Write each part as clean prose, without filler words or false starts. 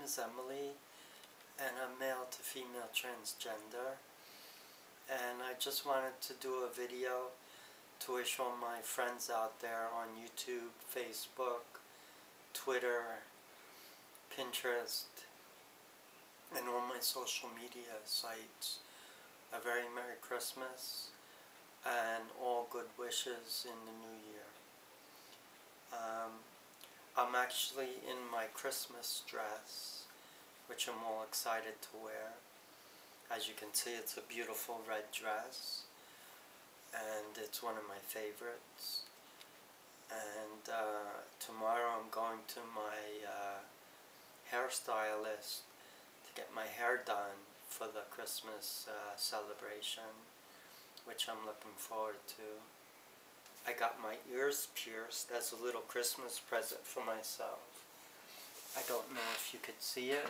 is Emily, and I'm male to female transgender, and I just wanted to do a video to wish all my friends out there on YouTube, Facebook, Twitter, Pinterest, and all my social media sites a very Merry Christmas and all good wishes in the new year. I'm actually in my Christmas dress, which I'm all excited to wear. As you can see, it's a beautiful red dress, and it's one of my favorites. And tomorrow I'm going to my hairstylist to get my hair done for the Christmas celebration, which I'm looking forward to. I got my ears pierced as a little Christmas present for myself. I don't know if you could see it,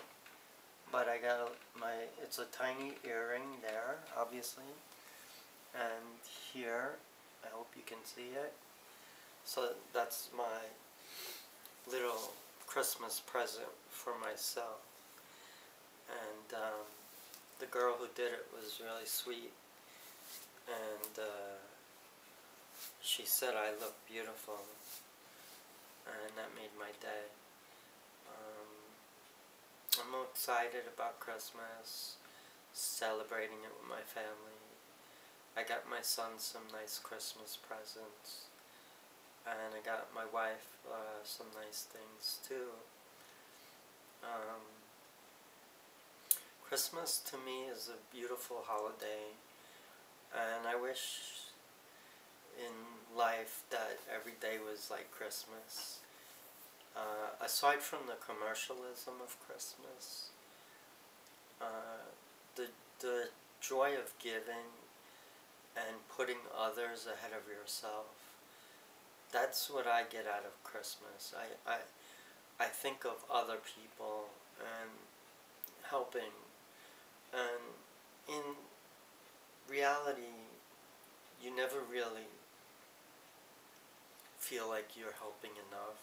but I got it's a tiny earring there, obviously. And here, I hope you can see it. So that's my little Christmas present for myself. And the girl who did it was really sweet. And she said I look beautiful, and that made my day. I'm excited about Christmas, celebrating it with my family. I got my son some nice Christmas presents, and I got my wife some nice things too. Christmas to me is a beautiful holiday, and I wish in life that every day was like Christmas. Aside from the commercialism of Christmas, the joy of giving and putting others ahead of yourself, that's what I get out of Christmas. I think of other people and helping, and in reality you never really feel like you're helping enough.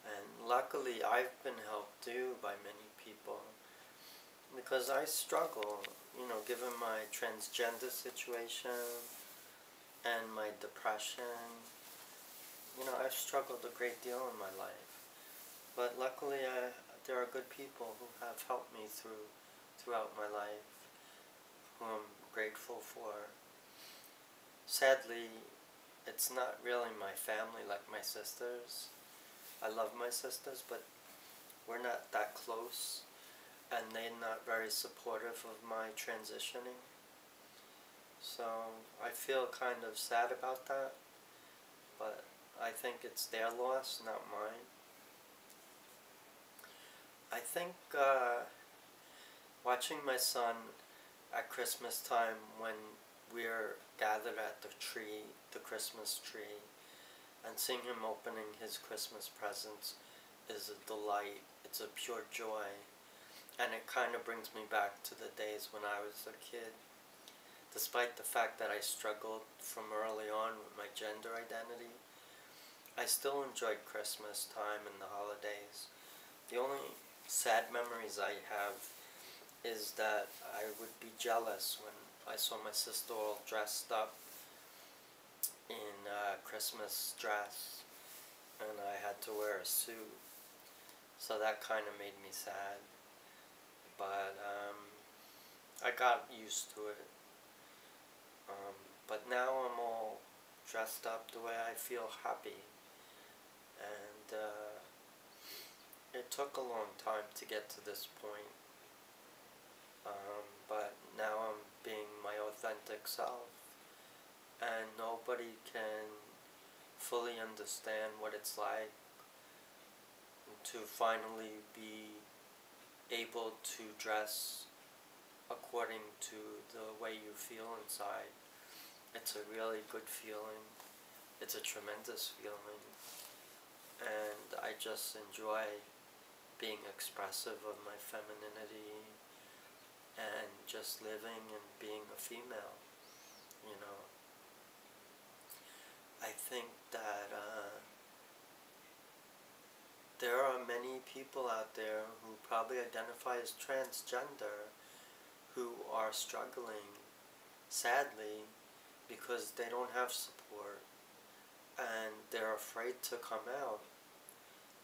And luckily I've been helped too by many people, because I struggle, you know, given my transgender situation and my depression. You know, I've struggled a great deal in my life, but luckily there are good people who have helped me throughout my life, who I'm grateful for. Sadly, it's not really my family like my sisters. I love my sisters, but we're not that close, and they're not very supportive of my transitioning. So I feel kind of sad about that, but I think it's their loss, not mine. I think watching my son at Christmas time, when we're gathered at the tree, the Christmas tree, and seeing him opening his Christmas presents is a delight. It's a pure joy, and it kind of brings me back to the days when I was a kid. Despite the fact that I struggled from early on with my gender identity, I still enjoyed Christmas time and the holidays. The only sad memories I have is that I would be jealous when I saw my sister all dressed up in a Christmas dress, and I had to wear a suit. So that kind of made me sad. But I got used to it. But now I'm all dressed up the way I feel happy. And it took a long time to get to this point. But now I'm being my authentic self. And nobody can fully understand what it's like to finally be able to dress according to the way you feel inside. It's a really good feeling. It's a tremendous feeling. And I just enjoy being expressive of my femininity and just living and being a female, you know. I think that there are many people out there who probably identify as transgender who are struggling, sadly, because they don't have support and they're afraid to come out.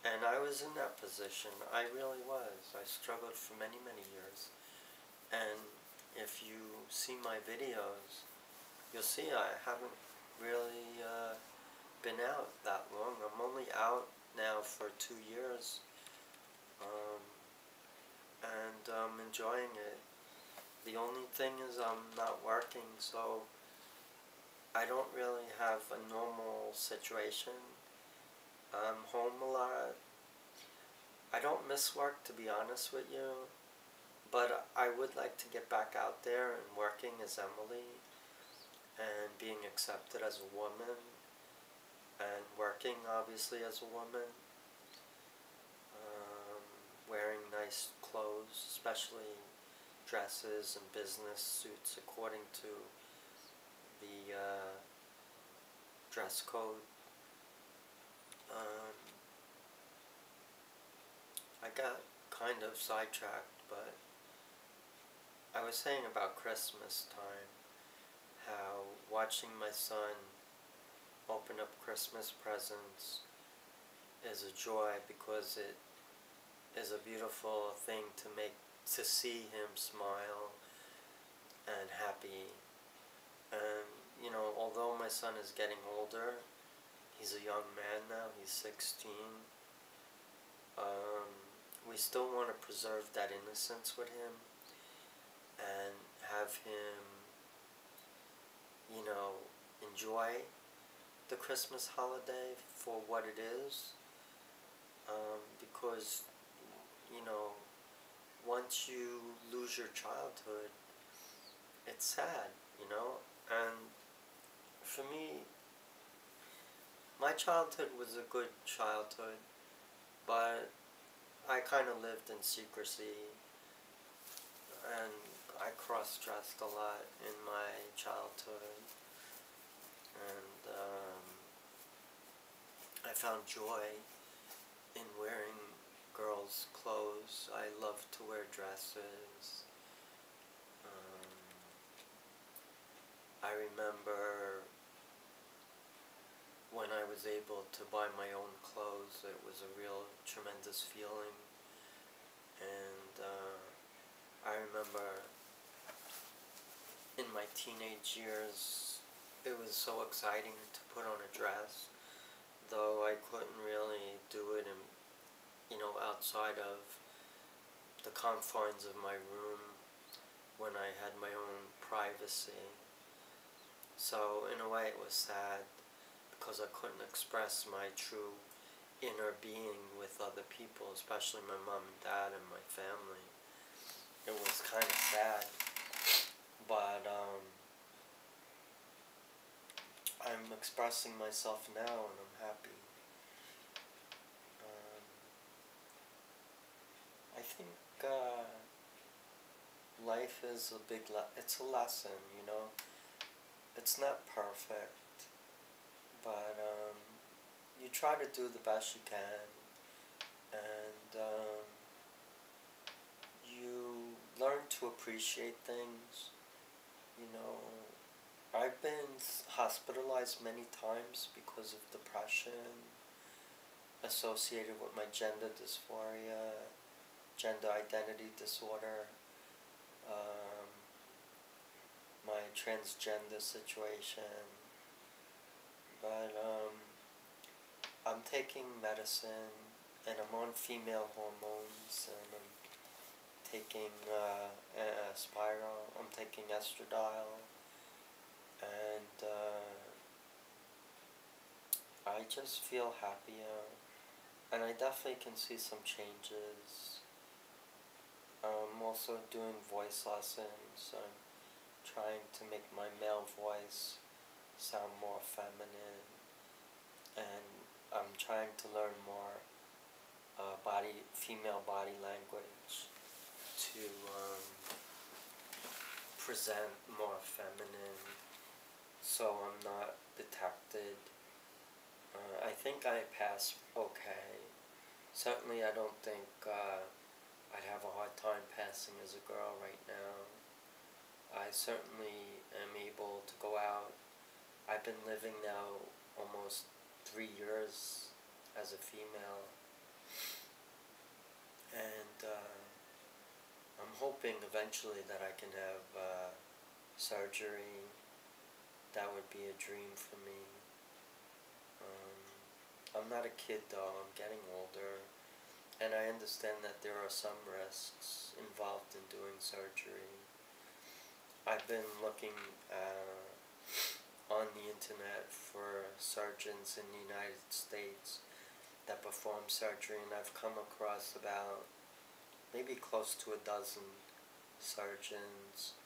And I was in that position. I really was. I struggled for many, many years. And if you see my videos, you'll see I haven't really been out that long. I'm only out now for 2 years, and I'm enjoying it. The only thing is I'm not working, so I don't really have a normal situation. I'm home a lot. I don't miss work, to be honest with you, but I would like to get back out there and working as Emily and being accepted as a woman and working obviously as a woman, wearing nice clothes, especially dresses and business suits according to the dress code. I got kind of sidetracked, but I was saying about Christmas time, how watching my son open up Christmas presents is a joy, because it is a beautiful thing to see him smile and happy. And you know, although my son is getting older, he's a young man now, he's 16, we still want to preserve that innocence with him and have him, you know, enjoy the Christmas holiday for what it is, because, you know, once you lose your childhood, it's sad, you know. And for me, my childhood was a good childhood, but I kind of lived in secrecy, and I cross-dressed a lot in my childhood, and I found joy in wearing girls' clothes. I love to wear dresses. I remember when I was able to buy my own clothes, it was a real tremendous feeling. And I remember in my teenage years, it was so exciting to put on a dress, though I couldn't really do it in, you know, outside of the confines of my room when I had my own privacy. So in a way it was sad, because I couldn't express my true inner being with other people, especially my mom and dad and my family. It was kind of sad, but I'm expressing myself now and I'm happy. I think life is a big it's a lesson, you know. It's not perfect, but you try to do the best you can, and you learn to appreciate things. You know, I've been hospitalized many times because of depression associated with my gender dysphoria, gender identity disorder, my transgender situation, but I'm taking medicine, and I'm on female hormones, and I'm taking Spiral, I'm taking estradiol, and I just feel happier, and I definitely can see some changes. I'm also doing voice lessons. I'm trying to make my male voice sound more feminine, and I'm trying to learn more female body language to present more feminine, so I'm not detected. I think I pass okay, Certainly I don't think I'd have a hard time passing as a girl right now. I certainly am able to go out. I've been living now almost 3 years as a female, and I'm hoping eventually that I can have surgery. That would be a dream for me. I'm not a kid though, I'm getting older, and I understand that there are some risks involved in doing surgery. I've been looking on the internet for surgeons in the United States that perform surgery, and I've come across about maybe close to a dozen surgeons,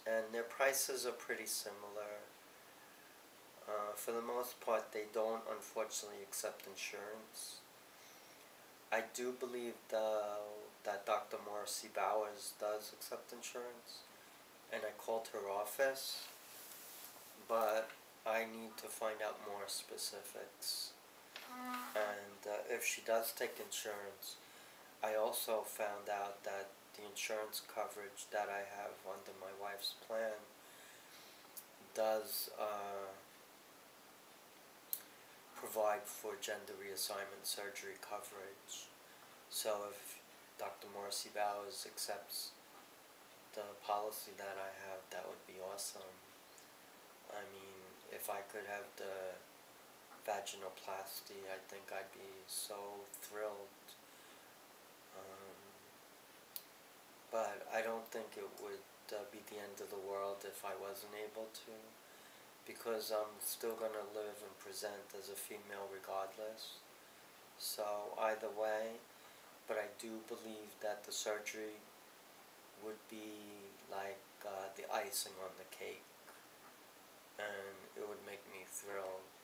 and their prices are pretty similar. For the most part, they don't unfortunately accept insurance. I do believe though that Dr. Morrissey Bowers does accept insurance, and I called her office, but I need to find out more specifics. And if she does take insurance, I also found out that the insurance coverage that I have under my wife's plan does provide for gender reassignment surgery coverage. So if Dr. Morrissey Bowers accepts the policy that I have, that would be awesome. I mean, if I could have the vaginoplasty, I think I'd be so thrilled. But I don't think it would be the end of the world if I wasn't able to, because I'm still going to live and present as a female regardless. So either way, but I do believe that the surgery would be like the icing on the cake, and it would make me thrilled.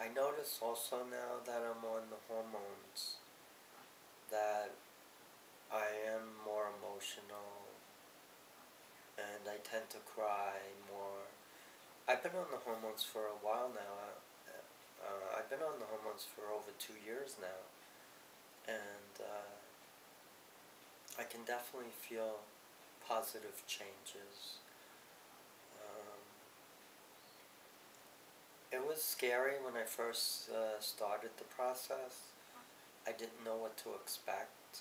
I notice also now that I'm on the hormones that I am more emotional, and I tend to cry more. I've been on the hormones for a while now. I've been on the hormones for over 2 years now, and I can definitely feel positive changes. It was scary when I first started the process. I didn't know what to expect,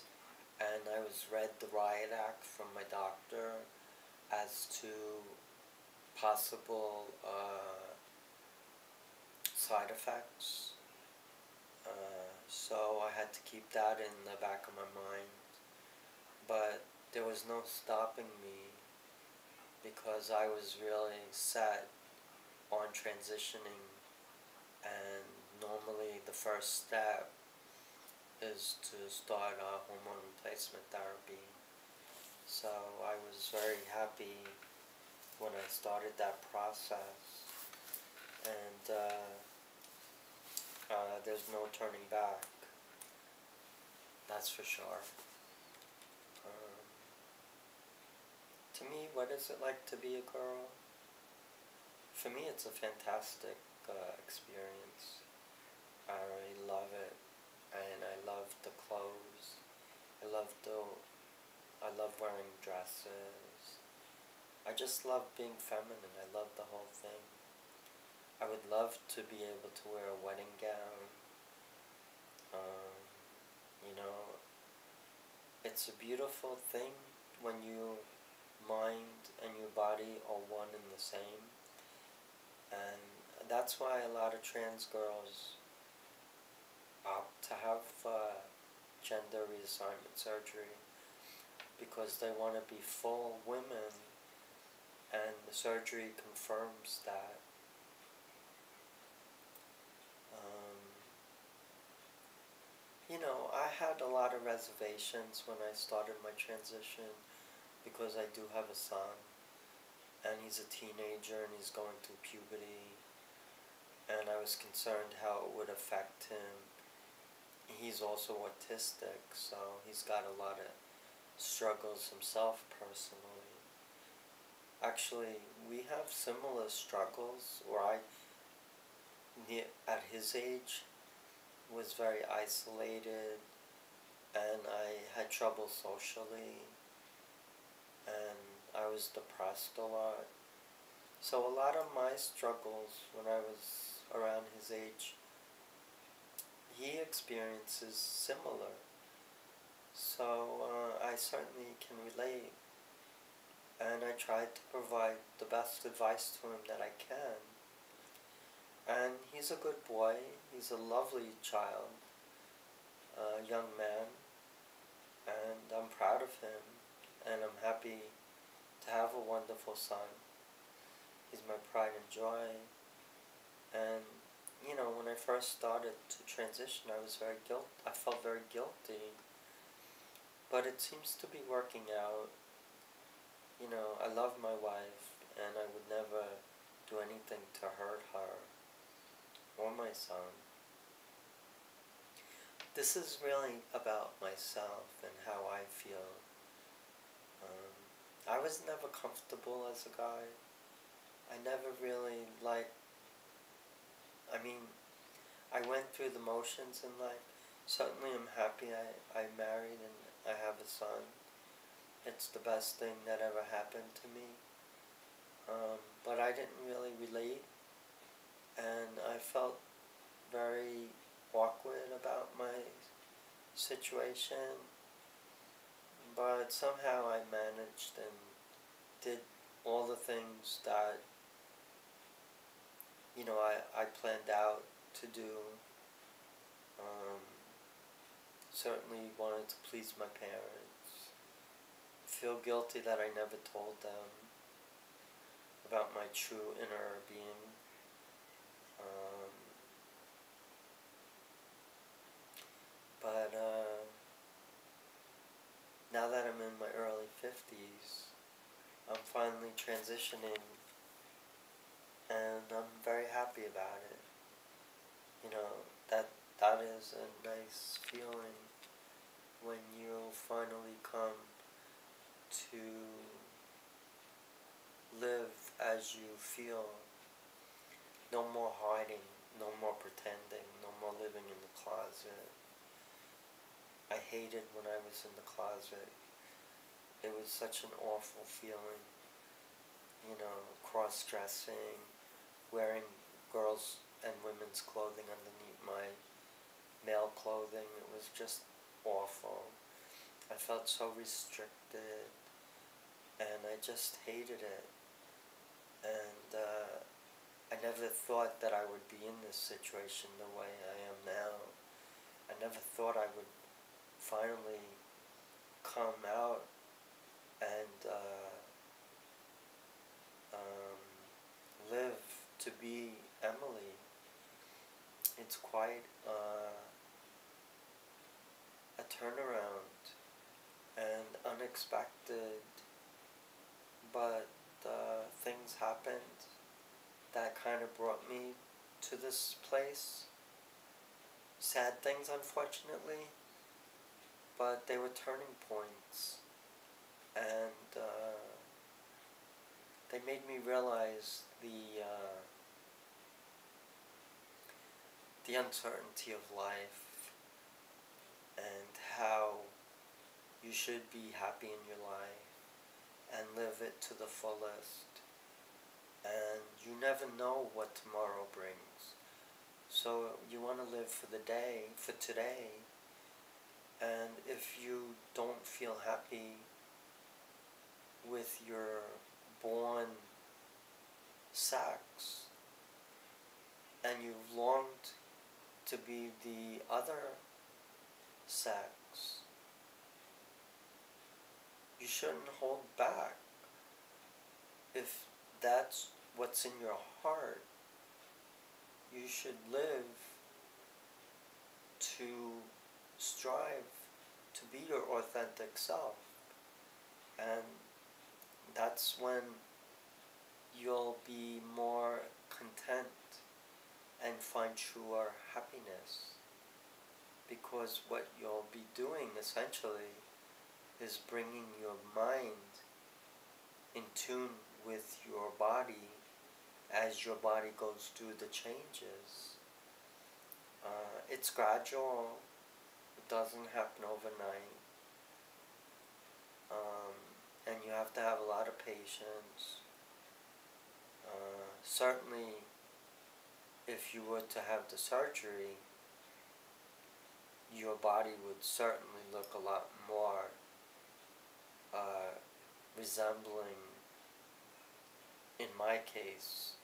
and I was read the riot act from my doctor as to possible side effects. So I had to keep that in the back of my mind. But there was no stopping me, because I was really set on transitioning, and normally the first step is to start hormone replacement therapy. So I was very happy when I started that process, and there's no turning back, that's for sure. To me, what is it like to be a girl? For me, it's a fantastic experience. I really love it, and I love the clothes. I love wearing dresses. I just love being feminine. I love the whole thing. I would love to be able to wear a wedding gown. You know, it's a beautiful thing when your mind and your body are one and the same. And that's why a lot of trans girls opt to have gender reassignment surgery, because they want to be full women, and the surgery confirms that. You know, I had a lot of reservations when I started my transition, because I do have a son, and he's a teenager and he's going through puberty, and I was concerned how it would affect him. He's also autistic, so he's got a lot of struggles himself personally. Actually, we have similar struggles, or at his age was very isolated, and I had trouble socially, and I was depressed a lot. So a lot of my struggles when I was around his age, he experiences similar. So I certainly can relate, and I tried to provide the best advice to him that I can. And he's a good boy. He's a lovely child, young man, and I'm proud of him, and I'm happy to have a wonderful son. He's my pride and joy. And when I first started to transition, I felt very guilty, but it seems to be working out. I love my wife, and I would never do anything to hurt her or my son. This is really about myself and how I feel. I was never comfortable as a guy. I never really I mean, I went through the motions in life. Certainly I'm happy I married and I have a son. It's the best thing that ever happened to me. But I didn't really relate, and I felt very awkward about my situation, but somehow I managed and did all the things that I planned out to do. Certainly wanted to please my parents. Feel guilty that I never told them about my true inner being. But now that I'm in my early 50s, I'm finally transitioning, and I'm very happy about it. That is a nice feeling when you finally come to live as you feel. No more hiding, no more pretending, no more living in the closet. I hated when I was in the closet. It was such an awful feeling. Cross-dressing, wearing girls' and women's clothing underneath my male clothing. It was just awful. I felt so restricted, and I just hated it. And I never thought that I would be in this situation the way I am now. I never thought I would finally come out and live to be Emily. It's quite a turnaround and unexpected, but things happened that kind of brought me to this place. Sad things, unfortunately, but they were turning points, and they made me realize the uncertainty of life and how you should be happy in your life and live it to the fullest. And you never know what tomorrow brings. So you want to live for the day, for today. And if you don't feel happy with your born sex, and you've longed to be the other sex, you shouldn't hold back. If that's what's in your heart, you should live to strive to be your authentic self. And that's when you'll be more content and find truer happiness. Because what you'll be doing essentially is bringing your mind in tune with your body as your body goes through the changes. It's gradual. It doesn't happen overnight. And you have to have a lot of patience. Certainly, if you were to have the surgery, your body would certainly look a lot more resembling, in my case,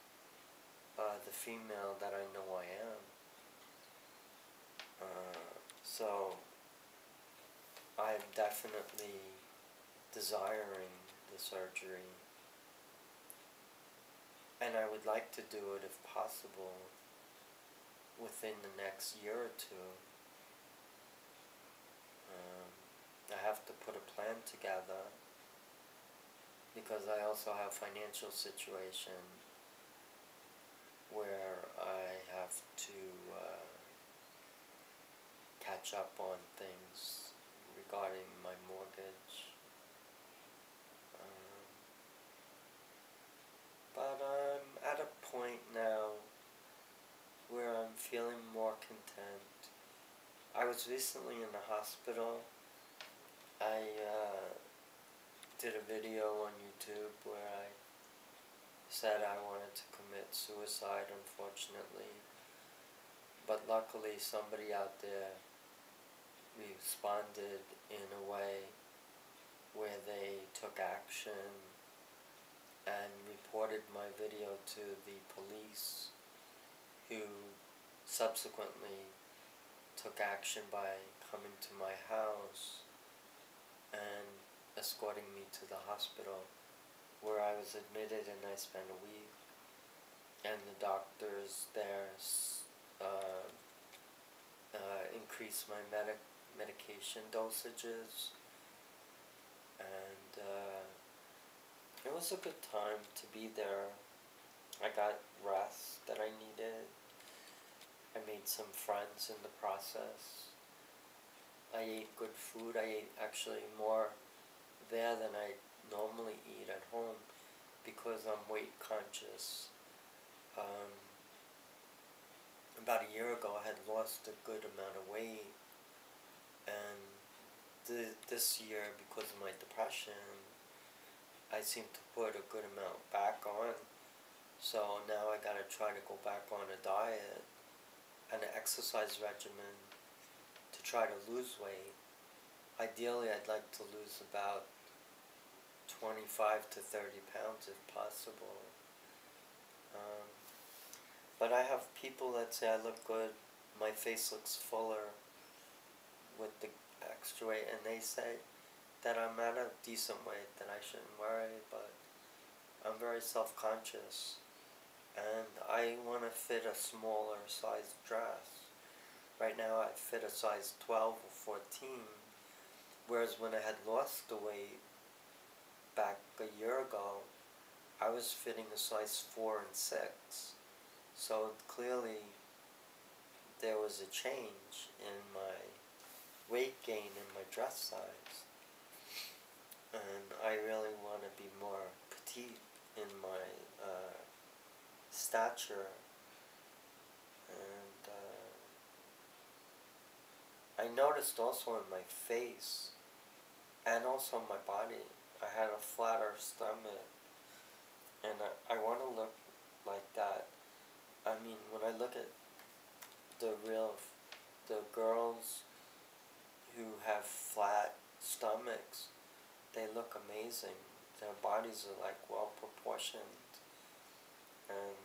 the female that I know I am. So I'm definitely desiring the surgery, and I would like to do it if possible within the next year or two. I have to put a plan together because I also have financial situation where I have to catch up on things regarding my mortgage. But I'm at a point now where I'm feeling more content. I was recently in the hospital. I did a video on YouTube where I said I wanted to commit suicide, unfortunately. But luckily somebody out there responded in a way where they took action and reported my video to the police, who subsequently took action by coming to my house and escorting me to the hospital, where I was admitted and I spent a week, and the doctors there increased my medication dosages, and it was a good time to be there. I got rest that I needed. I made some friends in the process. I ate good food. I ate actually more there than I normally eat at home because I'm weight conscious. About a year ago I had lost a good amount of weight, and this year, because of my depression, I seem to put a good amount back on. So now I gotta try to go back on a diet and an exercise regimen to try to lose weight. Ideally, I'd like to lose about 25 to 30 pounds if possible. But I have people that say I look good, my face looks fuller with the extra weight, and they say that I'm at a decent weight, that I shouldn't worry, but I'm very self-conscious, and I want to fit a smaller size dress. Right now I fit a size 12 or 14, whereas when I had lost the weight back a year ago, I was fitting a size 4 and 6. So clearly there was a change in my weight gain in my dress size, and I really want to be more petite in my stature, and I noticed also in my face and also in my body I had a flatter stomach, and I want to look like that. I mean, when I look at the girls who have flat stomachs, they look amazing. Their bodies are like well proportioned, and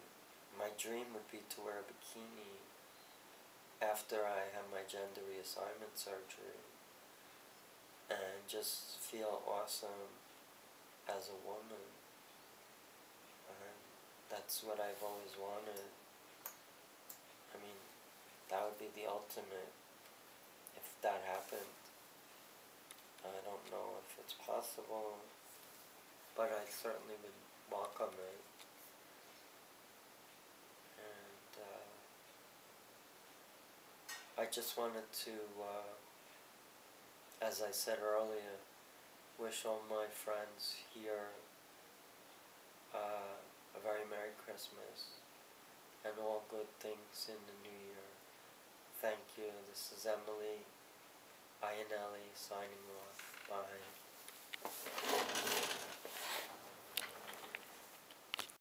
my dream would be to wear a bikini after I have my gender reassignment surgery and just feel awesome as a woman. And that's what I've always wanted. I mean, that would be the ultimate if that happened. I don't know if it's possible, but I certainly would welcome it. And I just wanted to, as I said earlier, wish all my friends here a very Merry Christmas, and all good things in the new year. Thank you. This is Iannielli signing off. Bye.